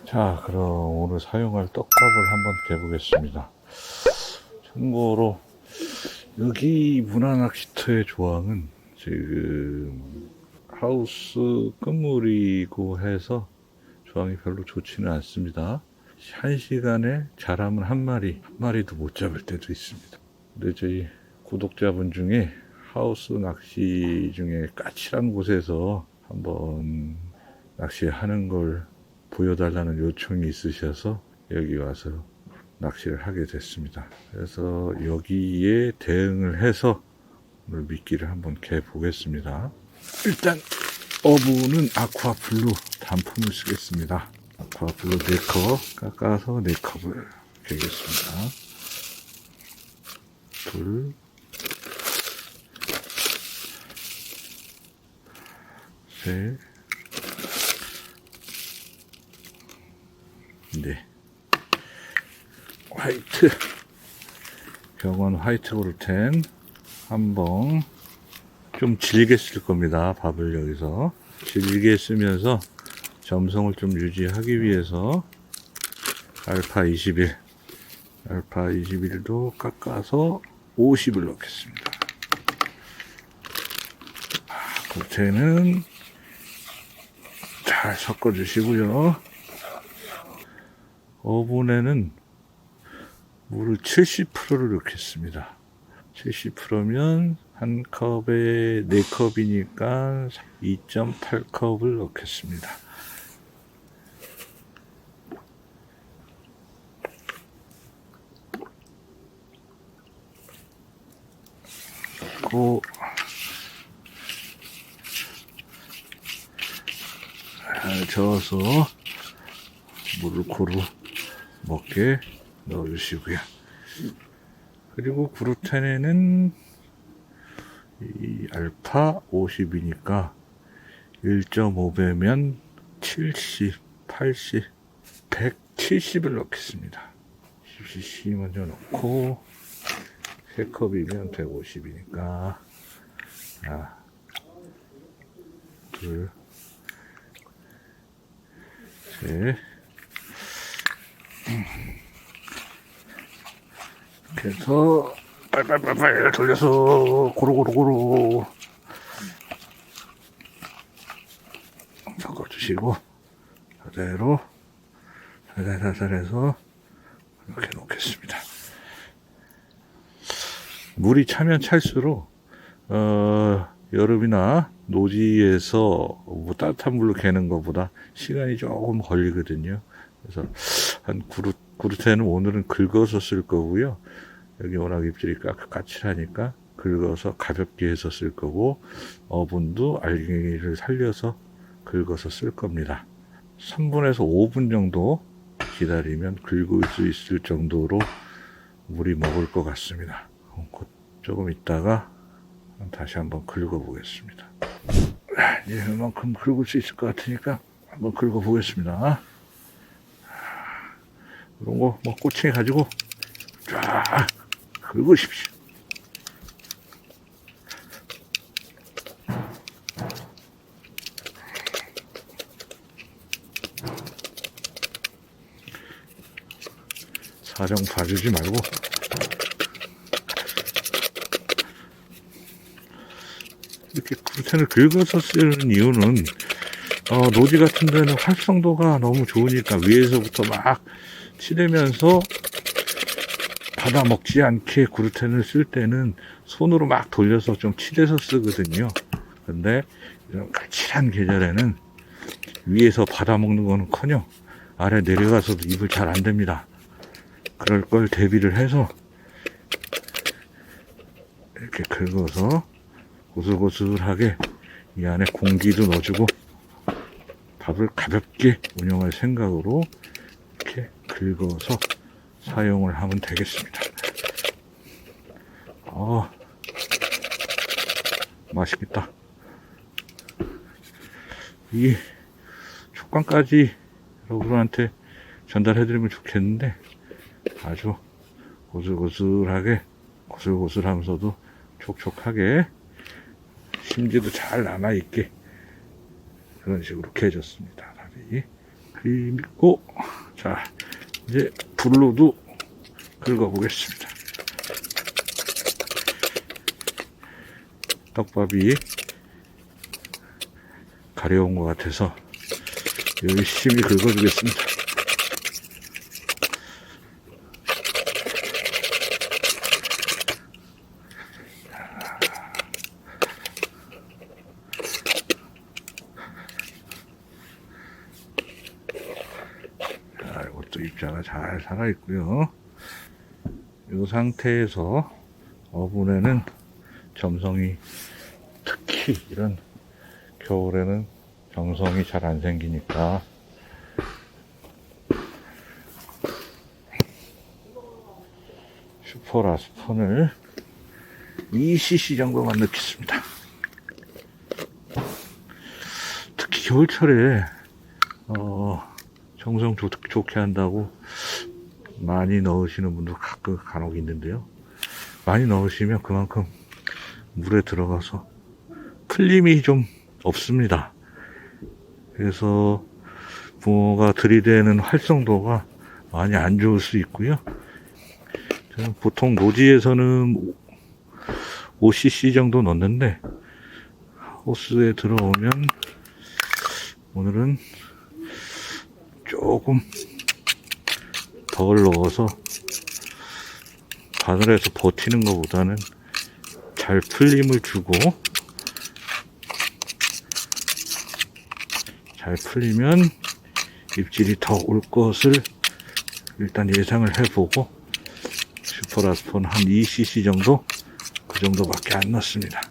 자, 그럼 오늘 사용할 떡밥을 한번 개보겠습니다. 참고로 여기 문화낚시터의 조항은 지금 하우스 끝물이고 해서 조항이 별로 좋지는 않습니다. 한 시간에 잘하면 한 마리도 못 잡을 때도 있습니다. 근데 저희 구독자분 중에 하우스 낚시 중에 까칠한 곳에서 한번 낚시하는 걸 보여달라는 요청이 있으셔서 여기 와서 낚시를 하게 됐습니다. 그래서 여기에 대응을 해서 오늘 미끼를 한번 개 보겠습니다. 일단 어부는 아쿠아블루 단품을 쓰겠습니다. 아쿠아블루 4컵 깎아서 4컵을 개겠습니다. 둘, 셋, 네. 화이트 병원 화이트 그루텐 한번 좀 질게 쓸 겁니다. 밥을 여기서 질게 쓰면서 점성을 좀 유지하기 위해서 알파 21도 깎아서 50을 넣겠습니다. 그루텐은 잘 섞어 주시고요. 오븐에는 물을 70%를 넣겠습니다. 70%면 한 컵에 4컵이니까 2.8컵을 넣겠습니다. 넣고 잘 저어서 물을 고루 먹게 넣어주시고요. 그리고 그루텐에는 이 알파 50이니까 1.5배면 70, 80, 170을 넣겠습니다. 10cc 먼저 넣고 3컵이면 150이니까 하나, 둘, 셋, 이렇게 해서 빨빨빨빨 돌려서 고루고루고루 섞어주시고 그대로 살살살살해서 이렇게 놓겠습니다. 물이 차면 찰수록 여름이나 노지에서 뭐 따뜻한 물로 개는 것보다 시간이 조금 걸리거든요. 그래서 한 그루텐은 오늘은 긁어서 쓸 거고요. 여기 워낙 입질이 까칠하니까 긁어서 가볍게 해서 쓸 거고, 어분도 알갱이를 살려서 긁어서 쓸 겁니다. 3분에서 5분 정도 기다리면 긁을 수 있을 정도로 물이 먹을 것 같습니다. 조금 있다가 다시 한번 긁어 보겠습니다. 이제 이만큼 긁을 수 있을 것 같으니까 한번 긁어 보겠습니다. 이런 거 뭐 꼬챙이 가지고 쫙 긁으십시오. 사정 봐주지 말고 이렇게 그루텐을 긁어서 쓰는 이유는 노지 같은 데는 활성도가 너무 좋으니까 위에서부터 막 치대면서 받아 먹지 않게 그루텐을 쓸 때는 손으로 막 돌려서 좀 치대서 쓰거든요. 근데 이런 까칠한 계절에는 위에서 받아 먹는 거는 커녕 아래 내려가서도 입을 잘 안 됩니다. 그럴 걸 대비를 해서 이렇게 긁어서 고슬고슬하게 이 안에 공기도 넣어주고 밥을 가볍게 운영할 생각으로 이렇게 긁어서 사용을 하면 되겠습니다. 맛있겠다. 이 촉감까지 여러분한테 전달해드리면 좋겠는데 아주 고슬고슬하게 고슬고슬하면서도 촉촉하게 심지도 잘 남아있게 그런 식으로 개졌습니다. 밥이 그리고 자 이제 불로도 긁어 보겠습니다. 떡밥이 가려운 것 같아서 열심히 긁어주겠습니다. 자, 이것도 입자가 잘 살아있고요. 이 상태에서 어분에는 점성이, 특히 이런 겨울에는 점성이 잘 안 생기니까 슈퍼라스폰을 2cc 정도만 넣겠습니다. 특히 겨울철에 정성 좋게 한다고 많이 넣으시는 분도 간혹 있는데요. 많이 넣으시면 그만큼 물에 들어가서 풀림이 좀 없습니다. 그래서 붕어가 들이대는 활성도가 많이 안 좋을 수 있고요. 저는 보통 노지에서는 5cc 정도 넣는데 호스에 들어오면 오늘은 조금 덜 넣어서 바늘에서 버티는 것보다는 잘 풀림을 주고, 잘 풀리면 입질이 더 올 것을 일단 예상을 해보고 슈퍼라스폰 한 2cc 정도, 그 정도밖에 안 넣습니다.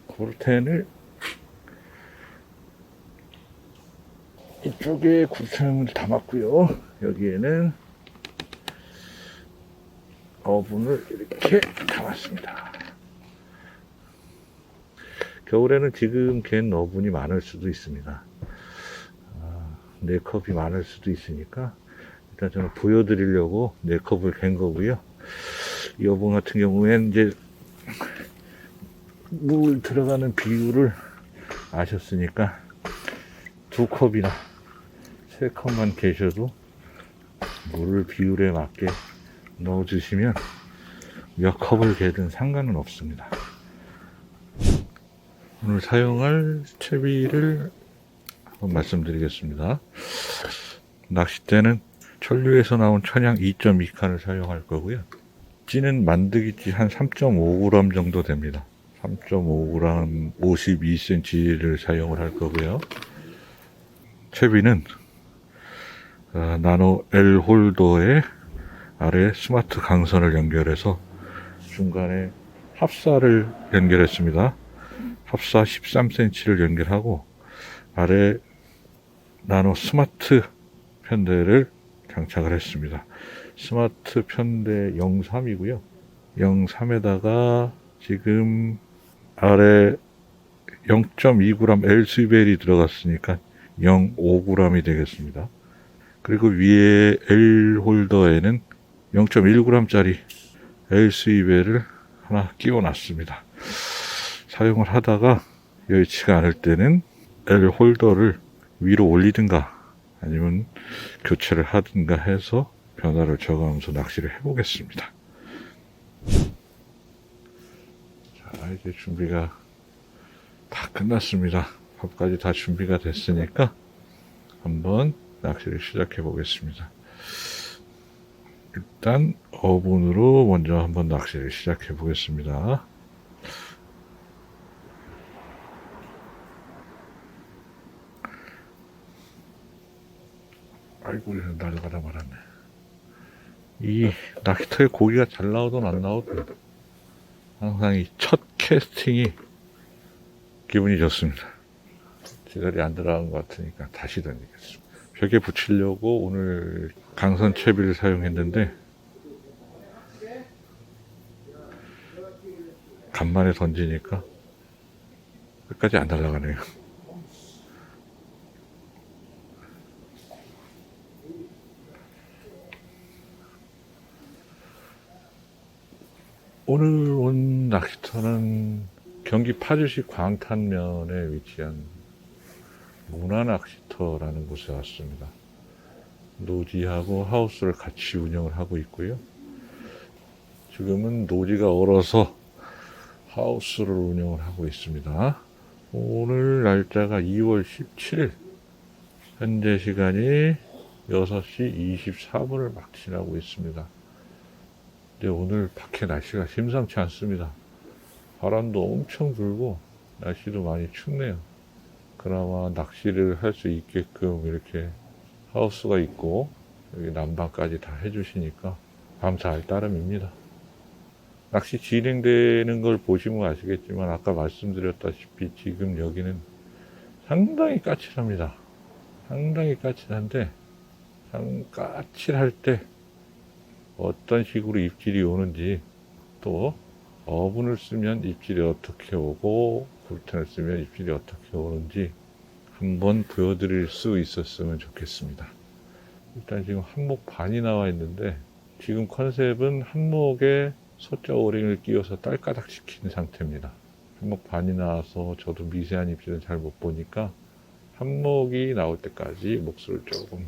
고르텐을 이쪽에 구름을 담았고요. 여기에는 어분을 이렇게 담았습니다. 겨울에는 지금 갠 어분이 많을 수도 있습니다. 4컵이 많을 수도 있으니까 일단 저는 보여드리려고 4컵을 갠 거고요. 이 어분 같은 경우에는 이제 물 들어가는 비율을 아셨으니까 2컵이나 3컵만 계셔도 물을 비율에 맞게 넣어주시면 몇 컵을 개든 상관은 없습니다. 오늘 사용할 채비를 한번 말씀드리겠습니다. 낚싯대는 천류에서 나온 천양 2.2칸을 사용할 거고요. 찌는 만드기찌 한 3.5g 정도 됩니다. 3.5g 52cm를 사용을 할 거고요. 채비는 나노 L 홀더에 아래 스마트 강선을 연결해서 중간에 합사를 연결했습니다. 합사 13cm를 연결하고 아래 나노 스마트 편대를 장착을 했습니다. 스마트 편대 03이고요. 03에다가 지금 아래 0.2g L 스위벨이 들어갔으니까 0.5g이 되겠습니다. 그리고 위에 L 홀더에는 0.1g 짜리 L 스위벨을 하나 끼워 놨습니다. 사용을 하다가 여의치가 않을 때는 L 홀더를 위로 올리든가 아니면 교체를 하든가 해서 변화를 줘가면서 낚시를 해보겠습니다. 자, 이제 준비가 다 끝났습니다. 밥까지 다 준비가 됐으니까 한번 낚시를 시작해 보겠습니다. 일단 어분으로 먼저 한번 낚시를 시작해 보겠습니다. 아이고, 날아가다 말았네. 이 낚시터에 고기가 잘 나오든 안 나오든 항상 이 첫 캐스팅이 기분이 좋습니다. 지갈이 안 들어간 것 같으니까 다시 던지겠습니다. 벽에 붙이려고 오늘 강선 채비를 사용했는데 간만에 던지니까 끝까지 안 날아가네요. 오늘 온 낚시터는 경기 파주시 광탄면에 위치한 문화낚시터라는 곳에 왔습니다. 노지하고 하우스를 같이 운영을 하고 있고요. 지금은 노지가 얼어서 하우스를 운영을 하고 있습니다. 오늘 날짜가 2월 17일, 현재 시간이 6시 24분을 막 지나고 있습니다. 근데 오늘 밖에 날씨가 심상치 않습니다. 바람도 엄청 불고 날씨도 많이 춥네요. 그나마 낚시를 할 수 있게끔 이렇게 하우스가 있고 여기 난방까지 다 해주시니까 감사할 따름입니다. 낚시 진행되는 걸 보시면 아시겠지만 아까 말씀드렸다시피 지금 여기는 상당히 까칠합니다. 상당히 까칠한데 까칠할 때 어떤 식으로 입질이 오는지, 또 어분을 쓰면 입질이 어떻게 오고 굴텐을 쓰면 입질이 어떻게 오는지 한번 보여드릴 수 있었으면 좋겠습니다. 일단 지금 한목 반이 나와 있는데 지금 컨셉은 한목에 소자 오링을 끼워서 딸가닥 시키는 상태입니다. 한목 반이 나와서 저도 미세한 입질은 잘 못 보니까 한목이 나올 때까지 목수를 조금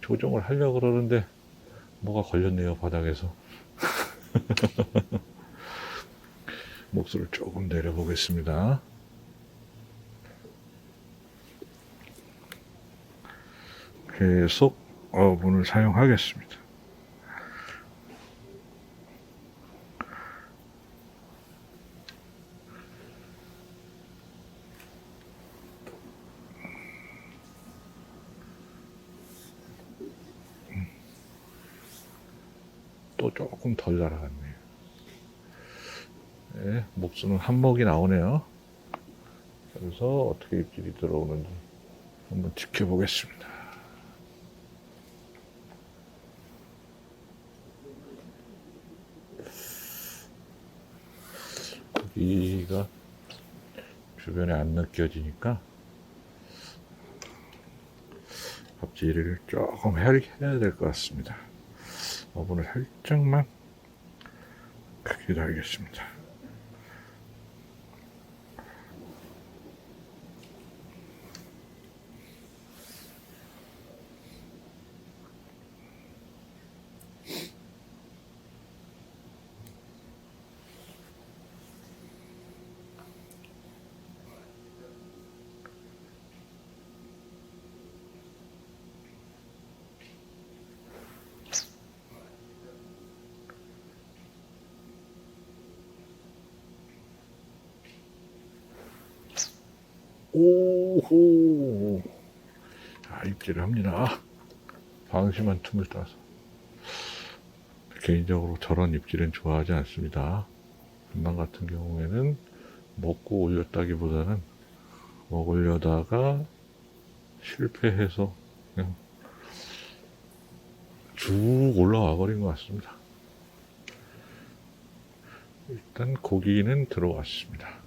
조정을 하려고 그러는데 뭐가 걸렸네요, 바닥에서. 목수를 조금 내려보겠습니다. 계속 어분을 사용하겠습니다. 또 조금 덜 날아갔네요. 네, 목수는 한목이 나오네요. 그래서 어떻게 입질이 들어오는지 한번 지켜보겠습니다. 고기가 주변에 안 느껴지니까 갑질을 조금 해야 될 것 같습니다. 어분을 살짝만 크게 달겠습니다. 오호. 입질을 합니다. 방심한 틈을 따서. 개인적으로 저런 입질은 좋아하지 않습니다. 금방 같은 경우에는 먹고 올렸다기보다는 먹으려다가 실패해서 그냥 쭉 올라와 버린 것 같습니다. 일단 고기는 들어왔습니다.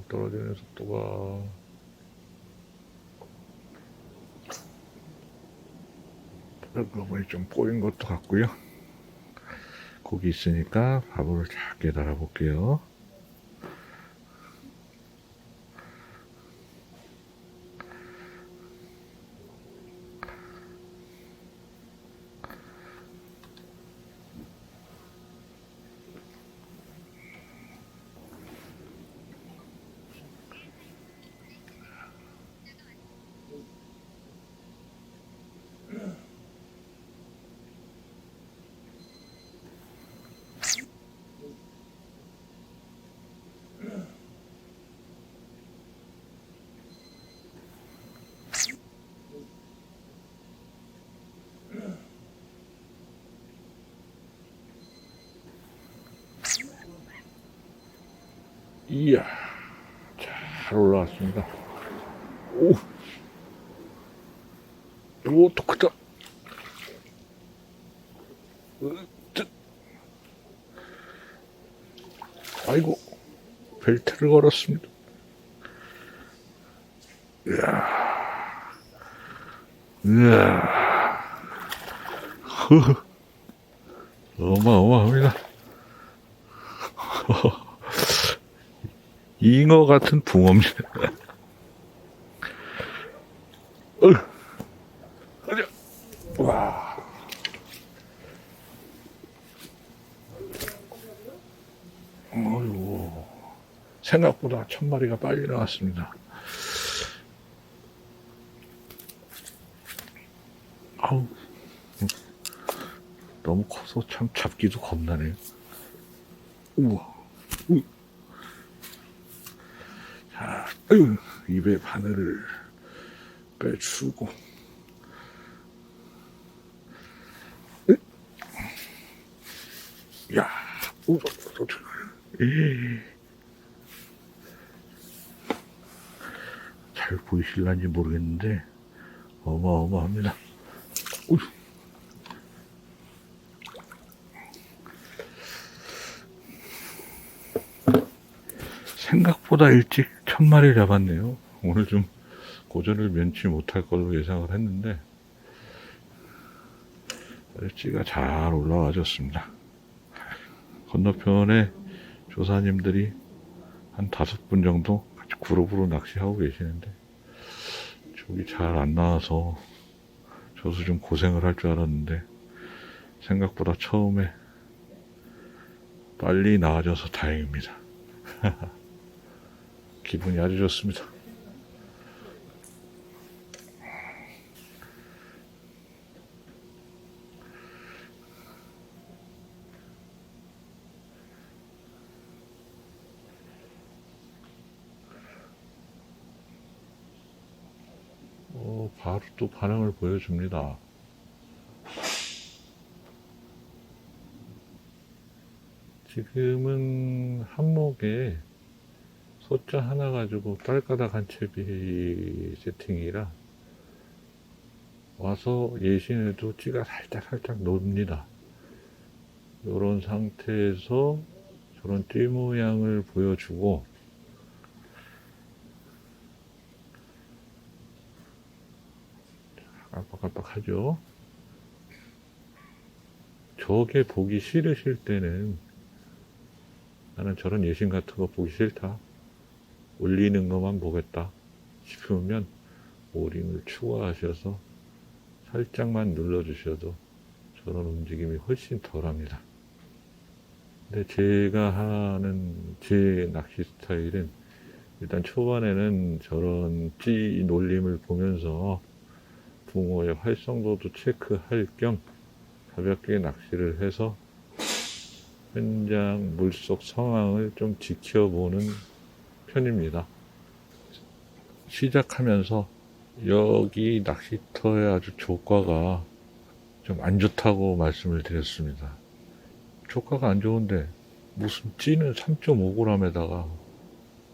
떨어지는 속도가 바닥부분이 좀 꼬인 것도 같고요. 고기 있으니까 밥을 작게 달아볼게요. 이야, 잘 올라왔습니다. 오, 이것도 크다. 아이고, 벨트를 걸었습니다. 이야, 이야, 어마어마합니다. 잉어 같은 붕어입니다. 가자. 와. 어이구. 생각보다 1000마리가 빨리 나왔습니다. 아우. 너무 커서 참 잡기도 겁나네요. 우와. 자, 입에 바늘을 빼주고. 야, 잘 보이실란지 모르겠는데 어마어마합니다. 생각보다 일찍 1000마리 잡았네요. 오늘 좀 고전을 면치 못할 걸로 예상을 했는데 찌가 잘 올라와줬습니다. 건너편에 조사님들이 한 5분 정도 같이 그룹으로 낚시하고 계시는데 저기 잘 안 나와서 저도 좀 고생을 할 줄 알았는데 생각보다 처음에 빨리 나와줘서 다행입니다. 기분이 아주 좋습니다. 바로 또 반응을 보여줍니다. 지금은 한목에 소자 하나 가지고 딸가닥 한 채비 세팅이라 와서 예신에도 찌가 살짝 높니다. 이런 상태에서 저런 띠 모양을 보여주고 깜빡깜빡하죠. 저게 보기 싫으실 때는 나는 저런 예신 같은 거 보기 싫다, 올리는 것만 보겠다 싶으면 오링을 추가하셔서 살짝만 눌러주셔도 저런 움직임이 훨씬 덜합니다. 근데 제가 하는 제 낚시 스타일은 일단 초반에는 저런 찌 놀림을 보면서 붕어의 활성도도 체크할 겸 가볍게 낚시를 해서 현장 물속 상황을 좀 지켜보는 편입니다. 시작하면서 여기 낚시터의 아주 조과가 좀 안 좋다고 말씀을 드렸습니다. 조과가 안 좋은데 무슨 찌는 3.5g에다가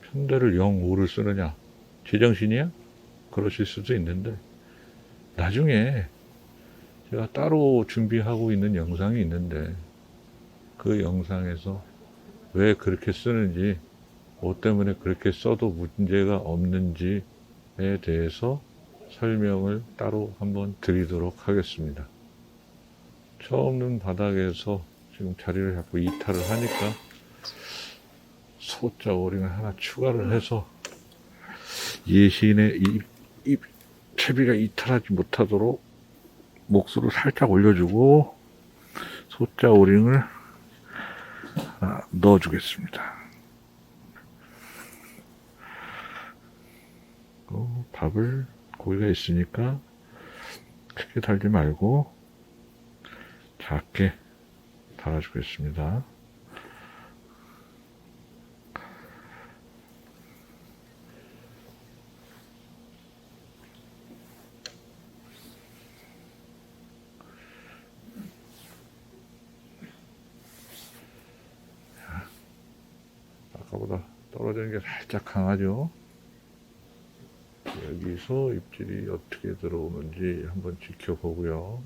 편대를 0.5를 쓰느냐, 제정신이야? 그러실 수도 있는데 나중에 제가 따로 준비하고 있는 영상이 있는데 그 영상에서 왜 그렇게 쓰는지, 뭐 때문에 그렇게 써도 문제가 없는지에 대해서 설명을 따로 한번 드리도록 하겠습니다. 처음은 바닥에서 지금 자리를 잡고 이탈을 하니까 소자 오링을 하나 추가를 해서 예신의 이 채비가 이탈하지 못하도록 목수를 살짝 올려주고 소자 오링을 하나 넣어주겠습니다. 밥을, 고기가 있으니까 크게 달지 말고 작게 달아주겠습니다. 아까보다 떨어지는 게 살짝 강하죠. 여기서 입질이 어떻게 들어오는지 한번 지켜보고요.